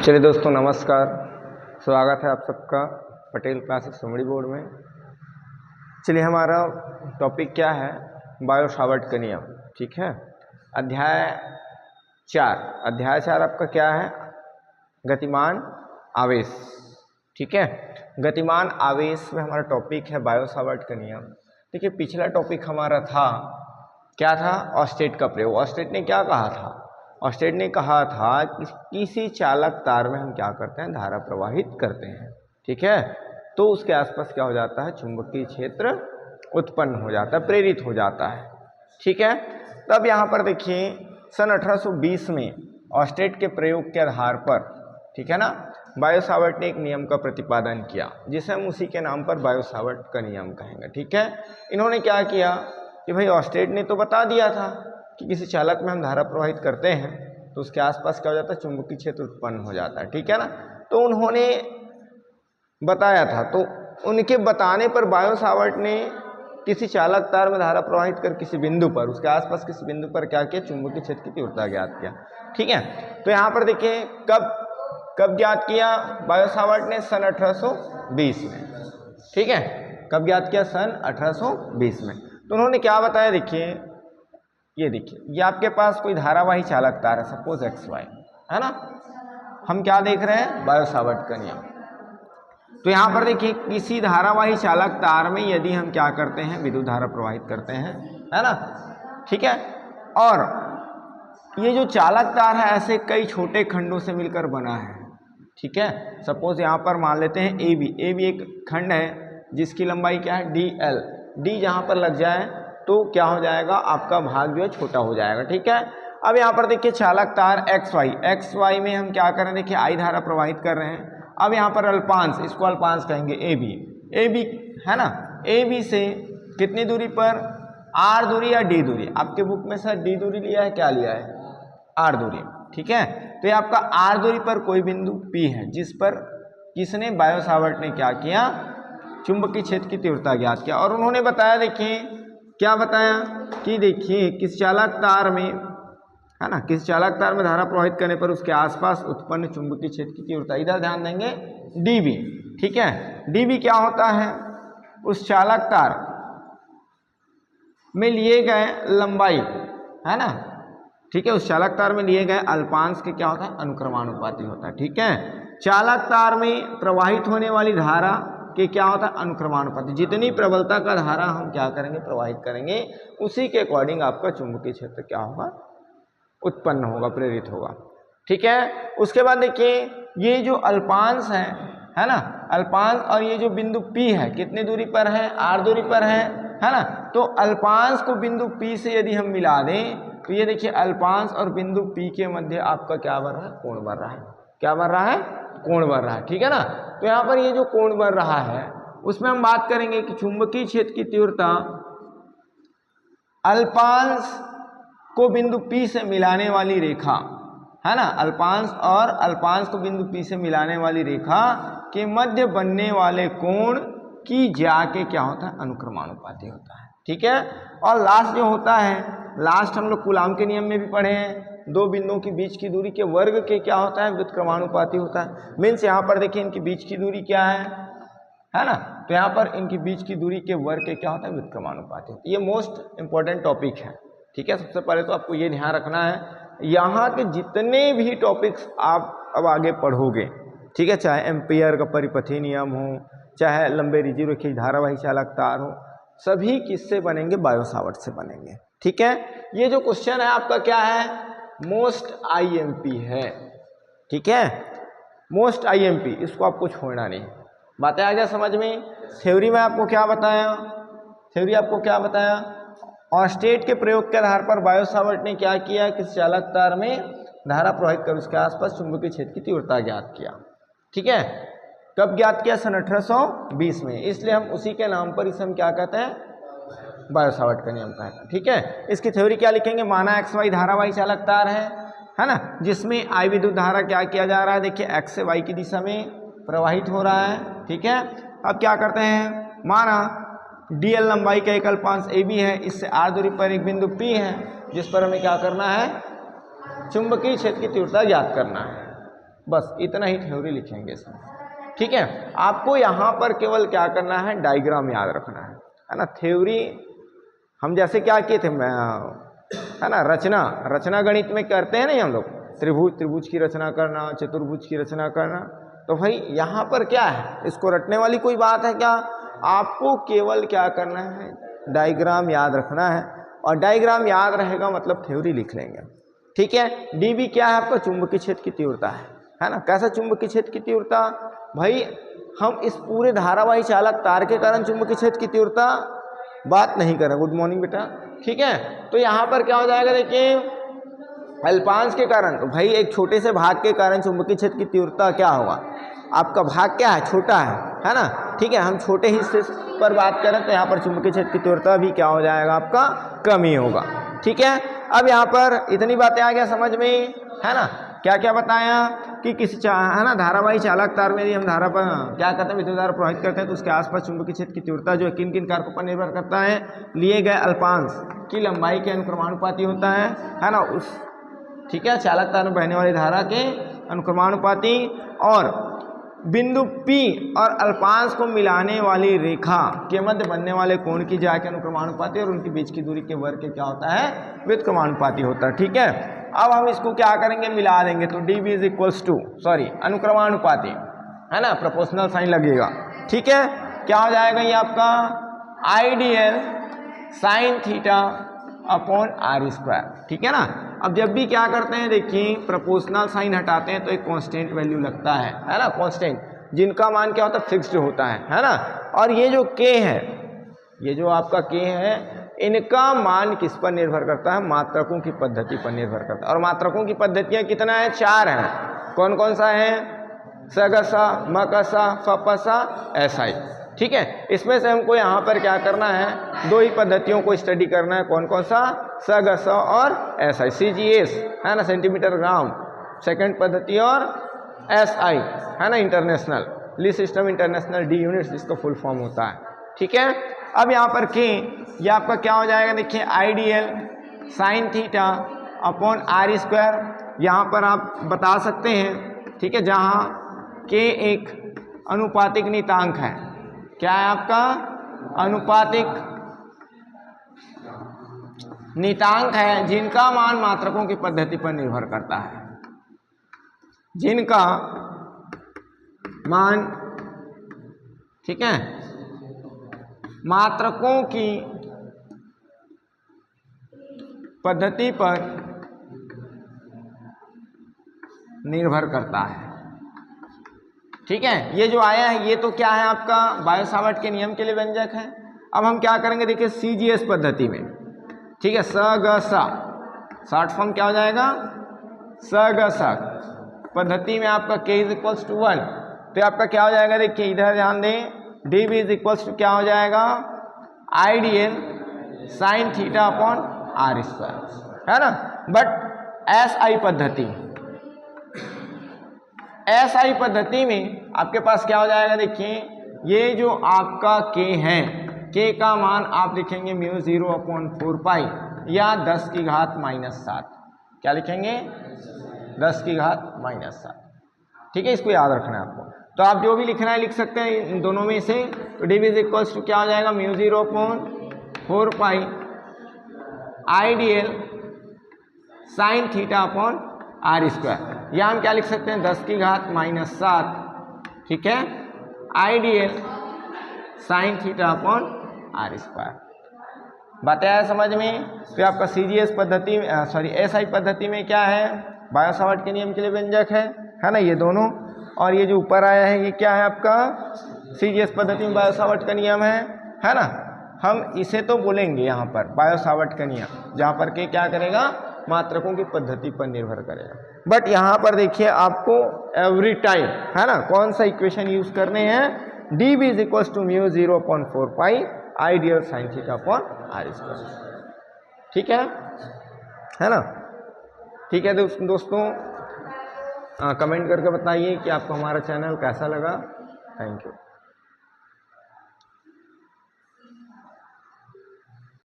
चलिए दोस्तों नमस्कार, स्वागत है आप सबका पटेल क्लासेस सुमड़ी बोर्ड में। चलिए हमारा टॉपिक क्या है, बायो सावर्ट का नियम। ठीक है, अध्याय 4 आपका क्या है, गतिमान आवेश। ठीक है, गतिमान आवेश में हमारा टॉपिक है बायो सावर्ट का नियम। देखिए पिछला टॉपिक हमारा था क्या था, ऑस्टेट का प्रयोग। ऑस्टेट ने क्या कहा था, ऑस्टेट ने कहा था कि किसी चालक तार में हम क्या करते हैं, धारा प्रवाहित करते हैं। ठीक है, तो उसके आसपास क्या हो जाता है, चुंबकीय क्षेत्र उत्पन्न हो जाता है, प्रेरित हो जाता है। ठीक है, तब यहाँ पर देखिए सन 1820 में ऑस्टेट के प्रयोग के आधार पर, ठीक है ना, बायो सावर्ट ने एक नियम का प्रतिपादन किया जिसे हम उसी के नाम पर बायो सावर्ट का नियम कहेंगे। ठीक है, इन्होंने क्या किया कि भाई ऑस्टेट ने तो बता दिया था कि किसी चालक में हम धारा प्रवाहित करते हैं तो उसके आसपास क्या हो जाता है, चुंबकीय क्षेत्र उत्पन्न हो जाता है। ठीक है ना, तो उन्होंने बताया था, तो उनके बताने पर बायो सावर्ट ने किसी चालक तार में धारा प्रवाहित कर किसी बिंदु पर, उसके आसपास किसी बिंदु पर क्या किया, चुंबकीय क्षेत्र की तीव्रता ज्ञात किया। ठीक है, तो यहाँ पर देखिए कब ज्ञात किया बायो सावर्ट ने, सन 1820 में। ठीक है, कब ज्ञात किया, सन 1820 में। तो उन्होंने क्या बताया, देखिए ये देखिए, ये आपके पास कोई धारावाही चालक तार है, सपोज XY है ना, हम क्या देख रहे हैं, बायो सावर्ट का नियम। तो यहाँ पर देखिए किसी धारावाही चालक तार में यदि हम क्या करते हैं, विद्युत धारा प्रवाहित करते हैं, है ना। ठीक है, और ये जो चालक तार है ऐसे कई छोटे खंडों से मिलकर बना है। ठीक है, सपोज यहाँ पर मान लेते हैं ए बी एक खंड है जिसकी लंबाई क्या है, DL। डी जहाँ पर लग जाए तो क्या हो जाएगा, आपका भाग जो है छोटा हो जाएगा। ठीक है, अब यहाँ पर देखिए चालक तार XY में हम क्या कर रहे हैं, देखिए I धारा प्रवाहित कर रहे हैं। अब यहाँ पर अल्पांश, इसको अल्पांश कहेंगे AB है ना। AB से कितनी दूरी पर, R दूरी या D दूरी, आपके बुक में सर D दूरी लिया है, क्या लिया है, R दूरी। ठीक है, तो ये आपका R दूरी पर कोई बिंदु P है जिस पर किसने, बायो सावर्ट ने क्या किया, चुंबकीय क्षेत्र की तीव्रता ज्ञात किया। और उन्होंने बताया, देखिए क्या बताया कि देखिए किस चालक तार में, है ना, किस चालक तार में धारा प्रवाहित करने पर उसके आसपास उत्पन्न चुंबकीय क्षेत्र की तीव्रता, इधर ध्यान देंगे DB। ठीक है, DB क्या होता है, उस चालक तार में लिए गए लंबाई, है ना। ठीक है, उस चालक तार में लिए गए अल्पांश के क्या होता है, अनुक्रमानुपाती होता है। ठीक है, चालक तार में प्रवाहित होने वाली धारा के क्या होता है, अनुक्रमानुपाती। जितनी प्रबलता का धारा हम क्या करेंगे, प्रवाहित करेंगे, उसी के अकॉर्डिंग आपका चुंबकीय क्षेत्र क्या होगा, उत्पन्न होगा, प्रेरित होगा। ठीक है, उसके बाद देखिए ये जो अल्पांश है ना, अल्पांश और ये जो बिंदु P है कितनी दूरी पर है, R दूरी पर है ना। तो अल्पांश को बिंदु P से यदि हम मिला दें तो ये देखिए अल्पांश और बिंदु P के मध्य आपका क्या बन रहा है, कोण बन रहा है। क्या बन रहा है, कोण बन रहा है। ठीक है ना, तो यहाँ पर ये जो कोण बन रहा है उसमें हम बात करेंगे कि चुंबकीय क्षेत्र की तीव्रता अल्पांश को बिंदु P से मिलाने वाली रेखा, है ना, अल्पांश और अल्पांश को बिंदु P से मिलाने वाली रेखा के मध्य बनने वाले कोण की ज्या के क्या होता है, अनुक्रमानुपाती होता है। ठीक है, और लास्ट जो होता है, लास्ट हम लोग कूलाम के नियम में भी पढ़े हैं, दो बिंदुओं के बीच की दूरी के वर्ग के क्या होता है, व्युत्क्रमानुपाती होता है। मीन्स यहाँ पर देखिए इनके बीच की दूरी क्या है ना, तो यहाँ पर इनके बीच की दूरी के वर्ग के क्या होता है, व्युत्क्रमानुपाती। ये मोस्ट इंपॉर्टेंट टॉपिक है। ठीक है, सबसे पहले तो आपको ये ध्यान रखना है, यहाँ के जितने भी टॉपिक्स आप अब आगे पढ़ोगे, ठीक है, चाहे एम्पियर का परिपथीय नियम हो, चाहे लंबे रिजिड धारावाही चालक तार हो, सभी किससे बनेंगे, बायो सावर्ट से बनेंगे। ठीक है, ये जो क्वेश्चन है आपका क्या है, मोस्ट IMP है। ठीक है, मोस्ट IMP, इसको आपको छोड़ना नहीं। बातें आ गया समझ में। थ्योरी में आपको क्या बताया, थ्योरी आपको क्या बताया, ऑस्टेट के प्रयोग के आधार पर बायो सावर्ट ने क्या किया, किसी चालक तार में धारा प्रवाहित कर उसके आसपास चुंबकीय क्षेत्र की तीव्रता ज्ञात किया। ठीक है, कब ज्ञात किया, सन 1820 में। इसलिए हम उसी के नाम पर इसे हम क्या कहते हैं, बायो सावर्ट का नियम कहते हैं। ठीक है, इसकी थ्योरी क्या लिखेंगे, माना XY धारावाही चालक तार है ना, जिसमें I विद्युत धारा क्या किया जा रहा है, देखिए X से Y की दिशा में प्रवाहित हो रहा है। ठीक है, अब क्या करते हैं, माना DL लंबाई का एक अल्पांश AB है, इससे R दूरी पर एक बिंदु P है जिस पर हमें क्या करना है, चुंबकीय क्षेत्र की तीव्रता ज्ञात करना है। बस इतना ही थ्योरी लिखेंगे इसमें, ठीक है। आपको यहाँ पर केवल क्या करना है, डायग्राम याद रखना है ना। थ्योरी हम जैसे क्या किए थे, है ना, रचना गणित में करते हैं ना हम लोग, त्रिभुज की रचना करना, चतुर्भुज की रचना करना। तो भाई यहाँ पर क्या है, इसको रटने वाली कोई बात है क्या? आपको केवल क्या करना है, डायग्राम याद रखना है, और डायग्राम याद रहेगा मतलब थ्योरी लिख लेंगे, ठीक है। डीबी क्या है आपका, चुंबकीय क्षेत्र की तीव्रता है ना। कैसा चुंबकीय क्षेत्र की तीव्रता? भाई हम इस पूरे धारावाही चालक तार के कारण चुंबकीय क्षेत्र की तीव्रता बात नहीं कर रहे। गुड मॉर्निंग बेटा, ठीक है। तो यहाँ पर क्या हो जाएगा, देखिए अल्पांश के कारण, तो भाई एक छोटे से भाग के कारण चुंबकीय क्षेत्र की तीव्रता क्या होगा, आपका भाग क्या है, छोटा है ना, ठीक है। हम छोटे हिस्से पर बात करें तो यहाँ पर चुंबकीय क्षेत्र की तीव्रता भी क्या हो जाएगा, आपका कम ही होगा, ठीक है। अब यहाँ पर इतनी बातें आ गया समझ में, है ना। क्या क्या बताया कि किसी है ना धारावाही चालक तार में यदि हम धारा पर क्या करते हैं, विद्युत धारा प्रवाहित करते हैं, तो उसके आसपास चुंबकीय क्षेत्र की तीव्रता जो है किन किन कारकों पर निर्भर करता है, लिए गए अल्पांश की लंबाई के अनुक्रमानुपाती होता है ना, उस, ठीक है, चालक तार में बहने वाली धारा के अनुक्रमानुपाती, और बिंदु P और अल्पांश को मिलाने वाली रेखा के मध्य बनने वाले कोण की ज्या के अनुक्रमानुपाती, और उनके बीच की दूरी के वर्ग के क्या होता है, व्युत्क्रमानुपाती होता है, ठीक है। अब हम इसको क्या करेंगे, मिला देंगे, तो dB इज इक्वल्स टू, अनुक्रमानुपाती, है ना, प्रोपोर्शनल साइन लगेगा, ठीक है। क्या हो जाएगा ये आपका ideal sine theta upon r square, ठीक है ना। अब जब भी क्या करते हैं, देखिए प्रोपोर्शनल साइन हटाते हैं तो एक कांस्टेंट वैल्यू लगता है ना, कांस्टेंट जिनका मान क्या होता है, फिक्स्ड होता है ना। और ये जो k है, ये जो आपका k है, इनका मान किस पर निर्भर करता है, मात्रकों की पद्धति पर निर्भर करता है। और मात्रकों की पद्धतियां कितना है, 4 हैं। कौन कौन सा है, सगसा, मकसा, फपसा, एसआई, ठीक है। इसमें से हमको यहाँ पर क्या करना है, 2 ही पद्धतियों को स्टडी करना है। कौन कौन सा, सगसा और एसआई, सीजीएस है ना, सेंटीमीटर ग्राम सेकंड पद्धति, और एसआई है ना, इंटरनेशनल ली सिस्टम इंटरनेशनल डी यूनिट्स जिसका फुल फॉर्म होता है, ठीक है। अब यहाँ पर के, ये आपका क्या हो जाएगा, देखिए ideal sine theta upon r square, यहाँ पर आप बता सकते हैं, ठीक है, जहाँ के एक अनुपातिक नियतांक है। क्या है आपका, अनुपातिक नियतांक है, जिनका मान मात्रकों की पद्धति पर निर्भर करता है, जिनका मान, ठीक है, मात्रकों की पद्धति पर निर्भर करता है, ठीक है। ये जो आया है ये तो क्या है आपका, बायो सावर्ट के नियम के लिए व्यंजक है। अब हम क्या करेंगे, देखिए सीजीएस पद्धति में, ठीक है, सगसा, शॉर्ट फॉर्म क्या हो जाएगा, सगसा पद्धति में आपका k इज इक्वल्स टू 1, तो आपका क्या हो जाएगा, देखिए इधर ध्यान दें, dB इज इक्वल्स टू क्या हो जाएगा, ideal sine theta upon r square, है ना। बट एसआई पद्धति में आपके पास क्या हो जाएगा, देखिए ये जो आपका k है, k का मान आप लिखेंगे μ0/4π या 10 की घात -7, क्या लिखेंगे, 10 की घात -7, ठीक है। इसको याद रखना है आपको। तो आप जो भी लिखना है लिख सकते हैं इन दोनों में से। तो dB इज इक्वल्स टू क्या हो जाएगा, μ0/4π I dl sine theta upon r square, या हम क्या लिख सकते हैं, 10 की घात -7, ठीक है, ideal sine theta upon r square. बातें आया समझ में। तो आपका सीजीएस पद्धति, एसआई पद्धति में क्या है, बायो सावर्ट के नियम के लिए व्यंजक है ना, ये दोनों। और ये जो ऊपर आया है ये क्या है आपका, सीजीएस पद्धति में बायो सावर्ट का नियम है ना। हम इसे तो बोलेंगे यहाँ पर बायो सावर्ट का नियम, जहाँ पर के क्या करेगा, मात्रकों की पद्धति पर निर्भर करेगा। बट यहाँ पर देखिए आपको एवरी टाइम, है ना, कौन सा इक्वेशन यूज करने हैं, dB is equals to μ0/4π I dl sine theta upon r square, ठीक है ना। ठीक है दोस्तों, कमेंट करके बताइए कि आपको हमारा चैनल कैसा लगा। Thank you.